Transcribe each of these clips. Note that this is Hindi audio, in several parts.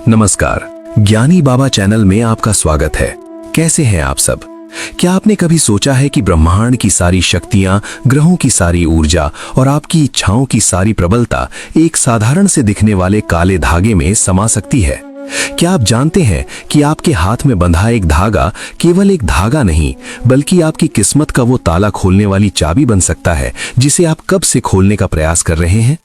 नमस्कार, ज्ञानी बाबा चैनल में आपका स्वागत है। कैसे हैं आप सब? क्या आपने कभी सोचा है कि ब्रह्मांड की सारी शक्तियां, ग्रहों की सारी ऊर्जा और आपकी इच्छाओं की सारी प्रबलता एक साधारण से दिखने वाले काले धागे में समा सकती है? क्या आप जानते हैं कि आपके हाथ में बंधा एक धागा केवल एक धागा नहीं, बल्कि आपकी किस्मत का वो ताला खोलने वाली चाबी बन सकता है जिसे आप कब से खोलने का प्रयास कर रहे हैं?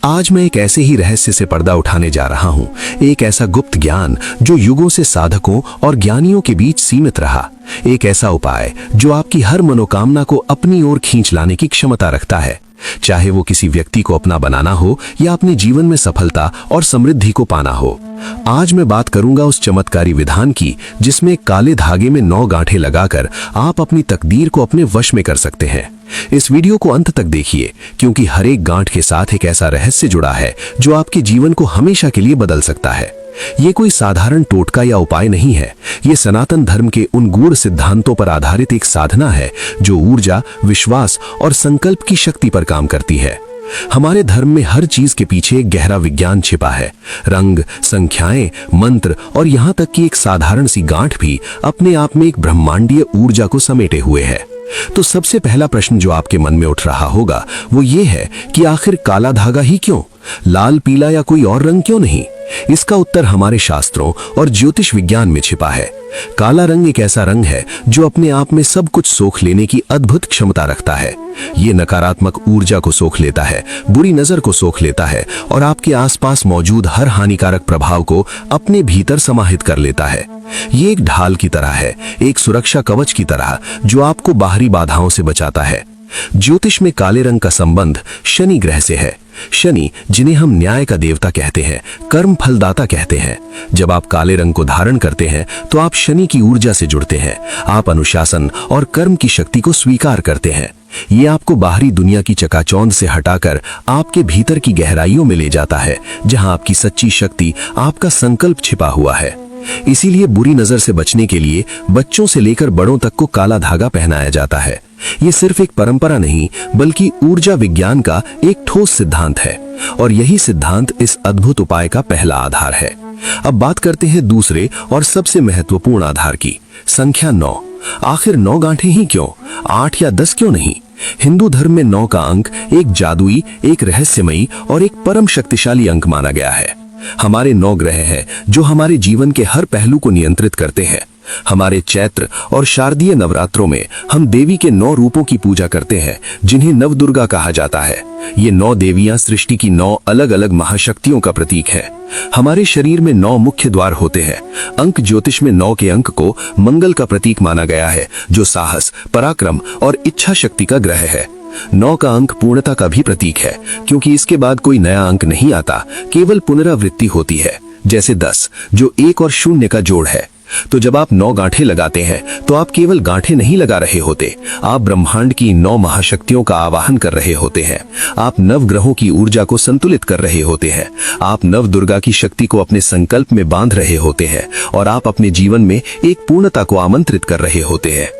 आज मैं एक ऐसे ही रहस्य से पर्दा उठाने जा रहा हूं, एक ऐसा गुप्त ज्ञान जो युगों से साधकों और ज्ञानियों के बीच सीमित रहा, एक ऐसा उपाय जो आपकी हर मनोकामना को अपनी ओर खींच लाने की क्षमता रखता है, चाहे वो किसी व्यक्ति को अपना बनाना हो या अपने जीवन में सफलता और समृद्धि को पाना हो। आज मैं बात करूंगा उस चमत्कारी विधान की जिसमें काले धागे में 9 गांठें लगाकर आप अपनी तकदीर को अपने वश में कर सकते हैं। इस वीडियो को अंत तक देखिए, क्योंकि हर एक गांठ के साथ एक ऐसा रहस्य जुड़ा है जो आपके जीवन को हमेशा के लिए बदल सकता है। ये कोई साधारण टोटका या उपाय नहीं है, ये सनातन धर्म के उन गूढ़ सिद्धांतों पर आधारित एक साधना है जो ऊर्जा, विश्वास और संकल्प की शक्ति पर काम करती है। हमारे धर्म में हर चीज के पीछे एक गहरा विज्ञान छिपा है। रंग, संख्याएं, मंत्र और यहाँ तक कि एक साधारण सी गांठ भी अपने आप में एक ब्रह्मांडीय ऊर्जा को समेटे हुए है। तो सबसे पहला प्रश्न जो आपके मन में उठ रहा होगा वो ये है कि आखिर काला धागा ही क्यों? लाल, पीला या कोई और रंग क्यों नहीं? इसका उत्तर हमारे शास्त्रों और ज्योतिष विज्ञान में छिपा है। काला रंग एक ऐसा रंग है जो अपने आप में सब कुछ सोख लेने की अद्भुत क्षमता रखता है। ये नकारात्मक ऊर्जा को सोख लेता है, बुरी नजर को सोख लेता है और आपके आसपास मौजूद हर हानिकारक प्रभाव को अपने भीतर समाहित कर लेता है। ये एक ढाल की तरह है, एक सुरक्षा कवच की तरह जो आपको बाहरी बाधाओं से बचाता है। ज्योतिष में काले रंग का संबंध शनि ग्रह से है। शनि, जिन्हें हम न्याय का देवता कहते हैं, कर्म फलदाता कहते हैं। जब आप काले रंग को धारण करते हैं तो आप शनि की ऊर्जा से जुड़ते हैं। आप अनुशासन और कर्म की शक्ति को स्वीकार करते हैं। ये आपको बाहरी दुनिया की चकाचौंध से हटाकर आपके भीतर की गहराइयों में ले जाता है, जहां आपकी सच्ची शक्ति, आपका संकल्प छिपा हुआ है। इसीलिए बुरी नजर से बचने के लिए बच्चों से लेकर बड़ों तक को काला धागा पहनाया जाता है। ये सिर्फ एक परंपरा नहीं, बल्कि ऊर्जा विज्ञान का एक ठोस सिद्धांत है और यही सिद्धांत इस अद्भुत उपाय का पहला आधार है। अब बात करते हैं दूसरे और सबसे महत्वपूर्ण आधार की, संख्या 9। आखिर 9 गांठें ही क्यों? 8 या 10 क्यों नहीं? हिंदू धर्म में 9 का अंक एक जादुई, एक रहस्यमयी और एक परम शक्तिशाली अंक माना गया है। हमारे 9 ग्रह हैं जो हमारे जीवन के हर पहलू को नियंत्रित करते हैं। हमारे चैत्र और शारदीय नवरात्रों में हम देवी के 9 रूपों की पूजा करते हैं, जिन्हें नवदुर्गा कहा जाता है। ये 9 देवियां सृष्टि की 9 अलग अलग महाशक्तियों का प्रतीक है। हमारे शरीर में 9 मुख्य द्वार होते हैं। अंक ज्योतिष में 9 के अंक को मंगल का प्रतीक माना गया है, जो साहस, पराक्रम और इच्छा शक्ति का ग्रह है। 9 का अंक पूर्णता का भी प्रतीक है, क्योंकि इसके बाद कोई नया अंक नहीं आता, केवल पुनरावृत्ति होती है। जैसे 10 जो 1 और 0 का जोड़ है। तो जब आप 9 गांठें लगाते हैं तो आप केवल गांठें नहीं लगा रहे होते, आप ब्रह्मांड की 9 महाशक्तियों का आवाहन कर रहे होते हैं। आप नवग्रहों की ऊर्जा को संतुलित कर रहे होते हैं। आप नवदुर्गा की शक्ति को अपने संकल्प में बांध रहे होते हैं और आप अपने जीवन में एक पूर्णता को आमंत्रित कर रहे होते हैं।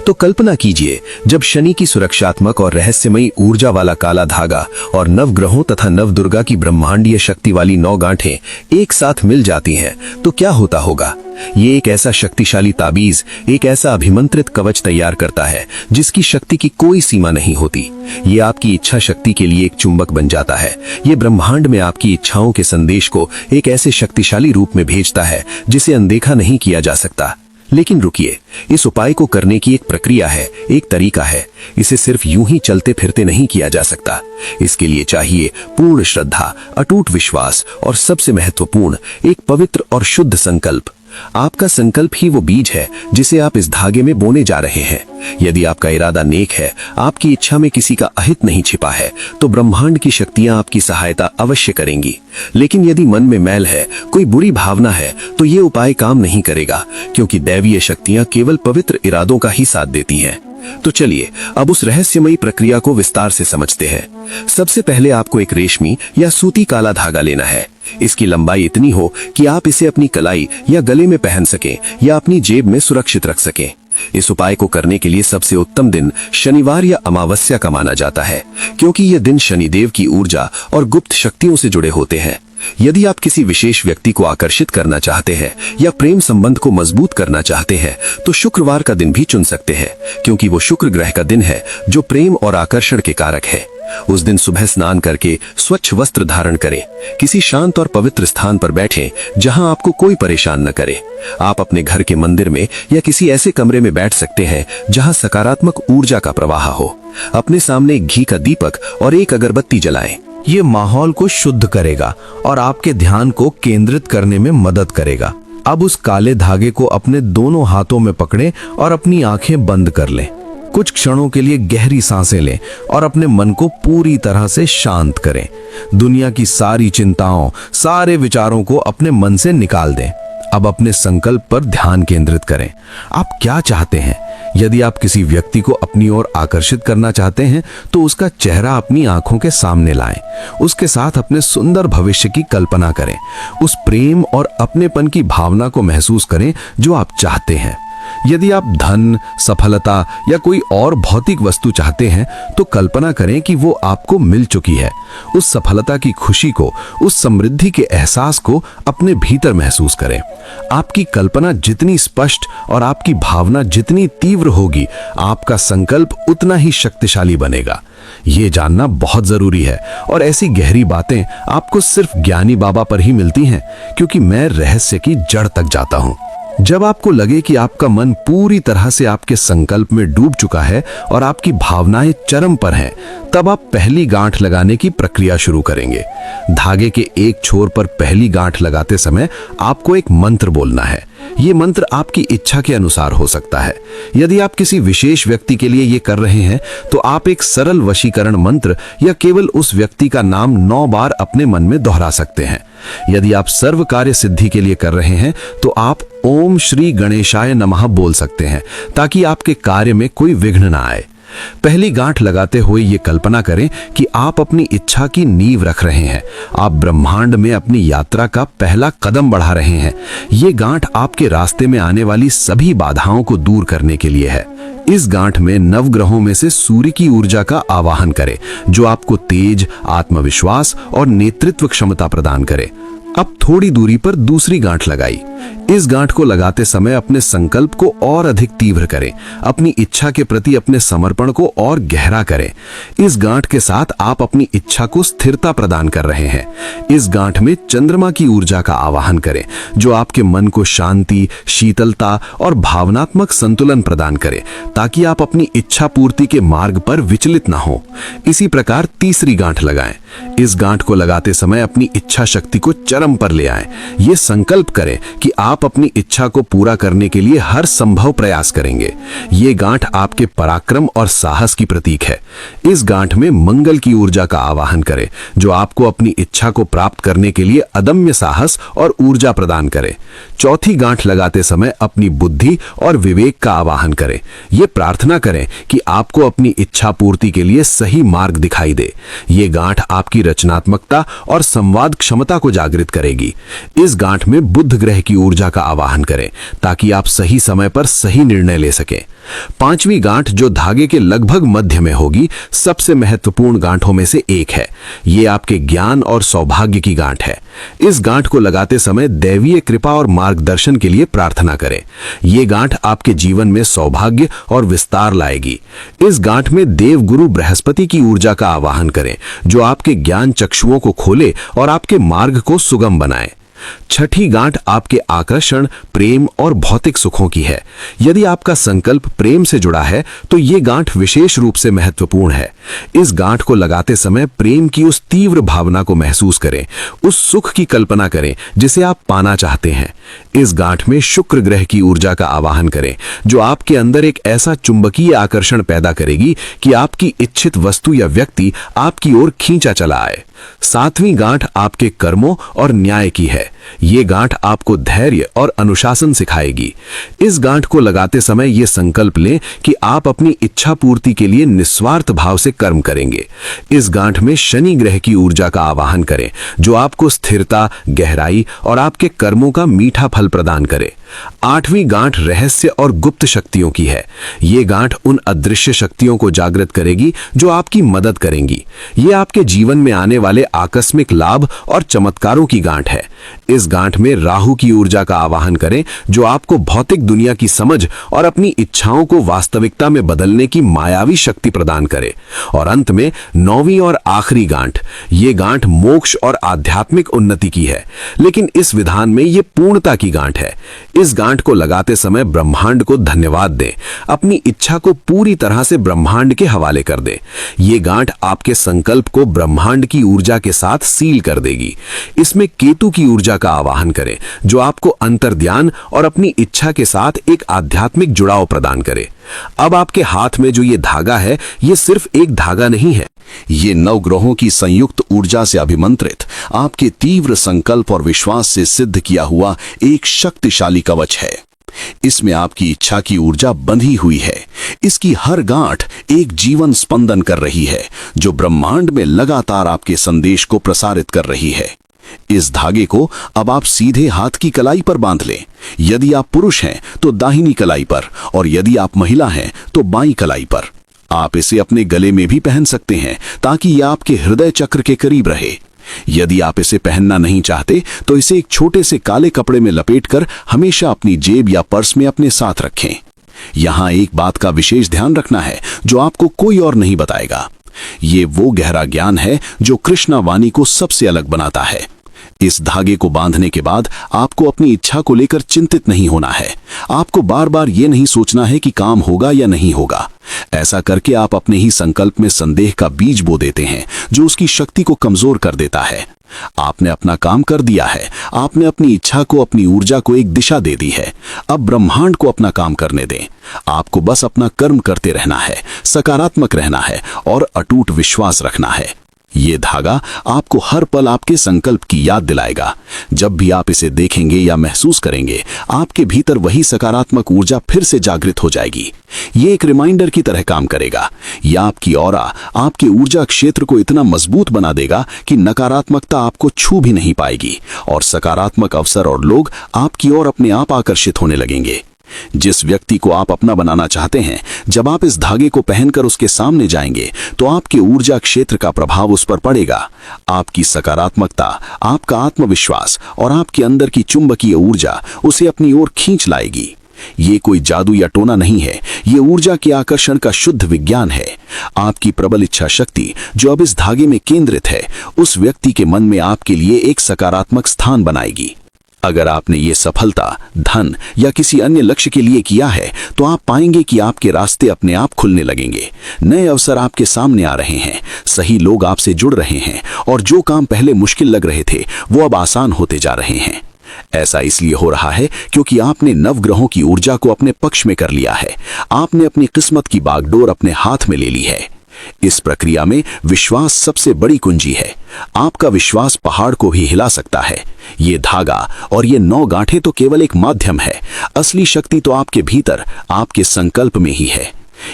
तो कल्पना कीजिए, जब शनि की सुरक्षात्मक और रहस्यमयी ऊर्जा वाला काला धागा और नवग्रहों तथा नवदुर्गा की ब्रह्मांडीय शक्ति वाली 9 गांठें एक साथ मिल जाती हैं, तो क्या होता होगा? ये एक ऐसा शक्तिशाली ताबीज, एक ऐसा अभिमंत्रित कवच तैयार करता है जिसकी शक्ति की कोई सीमा नहीं होती। ये आपकी इच्छा शक्ति के लिए एक चुंबक बन जाता है। ये ब्रह्मांड में आपकी इच्छाओं के संदेश को एक ऐसे शक्तिशाली रूप में भेजता है जिसे अनदेखा नहीं किया जा सकता। लेकिन रुकिए, इस उपाय को करने की एक प्रक्रिया है, एक तरीका है। इसे सिर्फ यूं ही चलते फिरते नहीं किया जा सकता। इसके लिए चाहिए पूर्ण श्रद्धा, अटूट विश्वास और सबसे महत्वपूर्ण, एक पवित्र और शुद्ध संकल्प। आपका संकल्प ही वो बीज है जिसे आप इस धागे में बोने जा रहे हैं। यदि आपका इरादा नेक है, आपकी इच्छा में किसी का अहित नहीं छिपा है, तो ब्रह्मांड की शक्तियां आपकी सहायता अवश्य करेंगी। लेकिन यदि मन में मैल है, कोई बुरी भावना है, तो ये उपाय काम नहीं करेगा, क्योंकि दैवीय शक्तियां केवल पवित्र इरादों का ही साथ देती हैं। तो चलिए अब उस रहस्यमयी प्रक्रिया को विस्तार से समझते हैं। सबसे पहले आपको एक रेशमी या सूती काला धागा लेना है। इसकी लंबाई इतनी हो कि आप इसे अपनी कलाई या गले में पहन सकें या अपनी जेब में सुरक्षित रख सकें। इस उपाय को करने के लिए सबसे उत्तम दिन शनिवार या अमावस्या का माना जाता है, क्योंकि यह दिन शनिदेव की ऊर्जा और गुप्त शक्तियों से जुड़े होते हैं। यदि आप किसी विशेष व्यक्ति को आकर्षित करना चाहते हैं या प्रेम संबंध को मजबूत करना चाहते हैं तो शुक्रवार का दिन भी चुन सकते हैं, क्योंकि वो शुक्र ग्रह का दिन है जो प्रेम और आकर्षण के कारक है। उस दिन सुबह स्नान करके स्वच्छ वस्त्र धारण करें, किसी शांत और पवित्र स्थान पर बैठें जहां आपको कोई परेशान न करे। आप अपने घर के मंदिर में या किसी ऐसे कमरे में बैठ सकते हैं जहां सकारात्मक ऊर्जा का प्रवाह हो। अपने सामने एक घी का दीपक और एक अगरबत्ती जलाएं। ये माहौल को शुद्ध करेगा और आपके ध्यान को केंद्रित करने में मदद करेगा। अब उस काले धागे को अपने दोनों हाथों में पकड़ें और अपनी आंखें बंद कर लें। कुछ क्षणों के लिए गहरी सांसें लें और अपने मन को पूरी तरह से शांत करें। दुनिया की सारी चिंताओं, सारे विचारों को अपने मन से निकाल दें। अब अपने संकल्प पर ध्यान केंद्रित करें। आप क्या चाहते हैं? यदि आप किसी व्यक्ति को अपनी ओर आकर्षित करना चाहते हैं तो उसका चेहरा अपनी आंखों के सामने लाएं। उसके साथ अपने सुंदर भविष्य की कल्पना करें। उस प्रेम और अपनेपन की भावना को महसूस करें जो आप चाहते हैं। यदि आप धन, सफलता या कोई और भौतिक वस्तु चाहते हैं तो कल्पना करें कि वो आपको मिल चुकी है। उस सफलता की खुशी को, उस समृद्धि के एहसास को अपने भीतर महसूस करें। आपकी कल्पना जितनी स्पष्ट और आपकी भावना जितनी तीव्र होगी, आपका संकल्प उतना ही शक्तिशाली बनेगा। ये जानना बहुत जरूरी है और ऐसी गहरी बातें आपको सिर्फ ज्ञानी बाबा पर ही मिलती हैं, क्योंकि मैं रहस्य की जड़ तक जाता हूं। जब आपको लगे कि आपका मन पूरी तरह से आपके संकल्प में डूब चुका है और आपकी भावनाएं चरम पर हैं, तब आप पहली गांठ लगाने की प्रक्रिया शुरू करेंगे। धागे के एक छोर पर पहली गांठ लगाते समय आपको एक मंत्र बोलना है। ये मंत्र आपकी इच्छा के अनुसार हो सकता है। यदि आप किसी विशेष व्यक्ति के लिए ये कर रहे हैं तो आप एक सरल वशीकरण मंत्र या केवल उस व्यक्ति का नाम 9 बार अपने मन में दोहरा सकते हैं। यदि आप सर्व कार्य सिद्धि के लिए कर रहे हैं तो आप ओम श्री गणेशाय नमः बोल सकते हैं, ताकि आपके कार्य में कोई विघ्न ना आए। पहली गांठ लगाते हुए ये कल्पना करें कि आप अपनी इच्छा की नींव रख रहे हैं। आप ब्रह्मांड में अपनी यात्रा का पहला कदम बढ़ा रहे हैं। ये गांठ आपके रास्ते में आने वाली सभी बाधाओं को दूर करने के लिए है। इस गांठ में नवग्रहों में से सूर्य की ऊर्जा का आवाहन करें, जो आपको तेज, आत्मविश्वास और नेतृत्व क्षमता प्रदान करे। अब थोड़ी दूरी पर दूसरी गांठ लगाई। इस गांठ को लगाते समय अपने संकल्प को और अधिक तीव्र करें। अपनी इच्छा के प्रति अपने समर्पण को और गहरा करें। इस गांठ के साथ आप अपनी इच्छा को स्थिरता प्रदान कर रहे हैं। इस गांठ में चंद्रमा की ऊर्जा का आवाहन करें, जो आपके मन को शांति, शीतलता और भावनात्मक संतुलन प्रदान करे, ताकि आप अपनी इच्छा पूर्ति के मार्ग पर विचलित न हो। इसी प्रकार तीसरी गांठ लगाएं। इस गांठ को लगाते समय अपनी इच्छा शक्ति को चरम पर ले आएं। ये संकल्प करें कि आप अपनी इच्छा को पूरा करने के लिए हर संभव प्रयास करेंगे। ये गांठ आपके पराक्रम और साहस की प्रतीक है। इस गांठ में मंगल की ऊर्जा का आवाहन करें, जो आपको अपनी इच्छा को प्राप्त करने के लिए अदम्य साहस और ऊर्जा प्रदान करे। चौथी गांठ लगाते समय अपनी बुद्धि और विवेक का आवाहन करें। ये प्रार्थना करें कि आपको अपनी इच्छा पूर्ति के लिए सही मार्ग दिखाई दे। ये गांठ आपकी रचनात्मकता और संवाद क्षमता को जागृत करेगी। इस गांठ में बुध ग्रह की ऊर्जा का आवाहन करें, ताकि आप सही समय पर सही निर्णय ले सकें। पांचवी गांठ, जो धागे के लगभग मध्य में होगी, सबसे महत्वपूर्ण गांठों में से एक है। ये आपके ज्ञान और सौभाग्य की गांठ है। इस गांठ को लगाते समय दैवीय कृपा और मार्गदर्शन के लिए प्रार्थना करें। ये गांठ आपके जीवन में सौभाग्य और विस्तार लाएगी। इस गांठ में देव गुरु बृहस्पति की ऊर्जा का आवाहन करें, जो आपके ज्ञान चक्षुओं को खोले और आपके मार्ग को सुगम बनाए। छठी गांठ आपके आकर्षण, प्रेम और भौतिक सुखों की है। यदि आपका संकल्प प्रेम से जुड़ा है तो ये गांठ विशेष रूप से महत्वपूर्ण है। इस गांठ को लगाते समय प्रेम की उस तीव्र भावना को महसूस करें, उस सुख की कल्पना करें जिसे आप पाना चाहते हैं। इस गांठ में शुक्र ग्रह की ऊर्जा का आवाहन करें, जो आपके अंदर एक ऐसा चुंबकीय आकर्षण पैदा करेगी कि आपकी इच्छित वस्तु या व्यक्ति आपकी ओर खींचा चला आए। सातवीं गांठ आपके कर्मों और न्याय की है। ये गांठ आपको धैर्य और अनुशासन सिखाएगी। इस गांठ को लगाते समय ये संकल्प लें कि आप अपनी इच्छा पूर्ति के लिए निस्वार्थ भाव से कर्म करेंगे। इस गांठ में शनि ग्रह की ऊर्जा का आवाहन करें, जो आपको स्थिरता, गहराई और आपके कर्मों का मीठा फल प्रदान करे। 8वीं गांठ रहस्य और गुप्त शक्तियों की है। ये गांठ उन अदृश्य शक्तियों को जागृत करेगी जो आपकी मदद करेंगी। ये आपके जीवन में आने वाले आकस्मिक लाभ और चमत्कारों की गांठ है। इस गांठ में राहु की ऊर्जा का आवाहन करें, जो आपको भौतिक दुनिया की समझ और अपनी इच्छाओं को वास्तविकता में बदलने की मायावी शक्ति प्रदान करे। और अंत में 9वीं और आखिरी गांठ, ये गांठ मोक्ष और आध्यात्मिक उन्नति की है, लेकिन इस विधान में ये पूर्णता की गांठ है। इस गांठ को लगाते समय ब्रह्मांड को धन्यवाद दें, अपनी इच्छा को पूरी तरह से ब्रह्मांड के हवाले कर दें। ये गांठ आपके संकल्प को ब्रह्मांड की ऊर्जा के साथ सील कर देगी। इसमें केतु की ऊर्जा का आवाहन करें, जो आपको अंतर्ध्यान और अपनी इच्छा के साथ एक आध्यात्मिक जुड़ाव प्रदान करे। अब आपके हाथ में जो ये धागा है, ये सिर्फ एक धागा नहीं है। ये 9 ग्रहों की संयुक्त ऊर्जा से अभिमंत्रित, आपके तीव्र संकल्प और विश्वास से सिद्ध किया हुआ एक शक्तिशाली कवच है। इसमें आपकी इच्छा की ऊर्जा बंधी हुई है। इसकी हर गांठ एक जीवन स्पंदन कर रही है, जो ब्रह्मांड में लगातार आपके संदेश को प्रसारित कर रही है। इस धागे को अब आप सीधे हाथ की कलाई पर बांध लें। यदि आप पुरुष हैं तो दाहिनी कलाई पर, और यदि आप महिला हैं तो बाईं कलाई पर। आप इसे अपने गले में भी पहन सकते हैं, ताकि यह आपके हृदय चक्र के करीब रहे। यदि आप इसे पहनना नहीं चाहते तो इसे एक छोटे से काले कपड़े में लपेटकर हमेशा अपनी जेब या पर्स में अपने साथ रखें। यहां एक बात का विशेष ध्यान रखना है, जो आपको कोई और नहीं बताएगा। ये वो गहरा ज्ञान है जो कृष्णा वाणी को सबसे अलग बनाता है। इस धागे को बांधने के बाद आपको अपनी इच्छा को लेकर चिंतित नहीं होना है। आपको बार बार ये नहीं सोचना है कि काम होगा या नहीं होगा। ऐसा करके आप अपने ही संकल्प में संदेह का बीज बो देते हैं, जो उसकी शक्ति को कमजोर कर देता है। आपने अपना काम कर दिया है। आपने अपनी इच्छा को, अपनी ऊर्जा को एक दिशा दे दी है। अब ब्रह्मांड को अपना काम करने दें। आपको बस अपना कर्म करते रहना है, सकारात्मक रहना है और अटूट विश्वास रखना है। ये धागा आपको हर पल आपके संकल्प की याद दिलाएगा। जब भी आप इसे देखेंगे या महसूस करेंगे, आपके भीतर वही सकारात्मक ऊर्जा फिर से जागृत हो जाएगी। ये एक रिमाइंडर की तरह काम करेगा। यह आपकी ऑरा, आपके ऊर्जा क्षेत्र को इतना मजबूत बना देगा कि नकारात्मकता आपको छू भी नहीं पाएगी, और सकारात्मक अवसर और लोग आपकी ओर अपने आप आकर्षित होने लगेंगे। जिस व्यक्ति को आप अपना बनाना चाहते हैं, जब आप इस धागे को पहनकर उसके सामने जाएंगे, तो आपके ऊर्जा क्षेत्र का प्रभाव उस पर पड़ेगा। आपकी सकारात्मकता, आपका आत्मविश्वास और आपके अंदर की चुंबकीय ऊर्जा उसे अपनी ओर खींच लाएगी। ये कोई जादू या टोना नहीं है, ये ऊर्जा के आकर्षण का शुद्ध विज्ञान है। आपकी प्रबल इच्छा शक्ति जो अब इस धागे में केंद्रित है, उस व्यक्ति के मन में आपके लिए एक सकारात्मक स्थान बनाएगी। अगर आपने ये सफलता, धन या किसी अन्य लक्ष्य के लिए किया है, तो आप पाएंगे कि आपके रास्ते अपने आप खुलने लगेंगे। नए अवसर आपके सामने आ रहे हैं, सही लोग आपसे जुड़ रहे हैं, और जो काम पहले मुश्किल लग रहे थे, वो अब आसान होते जा रहे हैं। ऐसा इसलिए हो रहा है क्योंकि आपने नवग्रहों की ऊर्जा को अपने पक्ष में कर लिया है। आपने अपनी किस्मत की बागडोर अपने हाथ में ले ली है। इस प्रक्रिया में विश्वास सबसे बड़ी कुंजी है। आपका विश्वास पहाड़ को ही हिला सकता है। ये धागा और ये 9 गांठें तो केवल एक माध्यम है। असली शक्ति तो आपके भीतर, आपके संकल्प में ही है।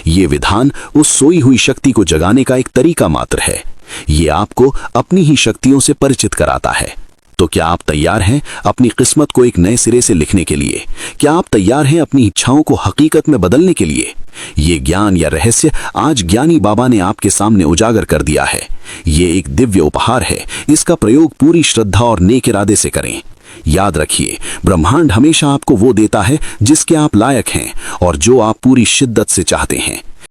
ये विधान उस सोई हुई शक्ति को जगाने का एक तरीका मात्र है। ये आपको अपनी ही शक्तियों से परिचित कराता है। तो क्या आप तैयार हैं अपनी किस्मत को एक नए सिरे से लिखने के लिए? क्या आप तैयार हैं अपनी इच्छाओं को हकीकत में बदलने के लिए? ये ज्ञान या रहस्य आज ज्ञानी बाबा ने आपके सामने उजागर कर दिया है। ये एक दिव्य उपहार है। इसका प्रयोग पूरी श्रद्धा और नेक इरादे से करें। याद रखिए, ब्रह्मांड हमेशा आपको वो देता है जिसके आप लायक हैं और जो आप पूरी शिद्दत से चाहते हैं।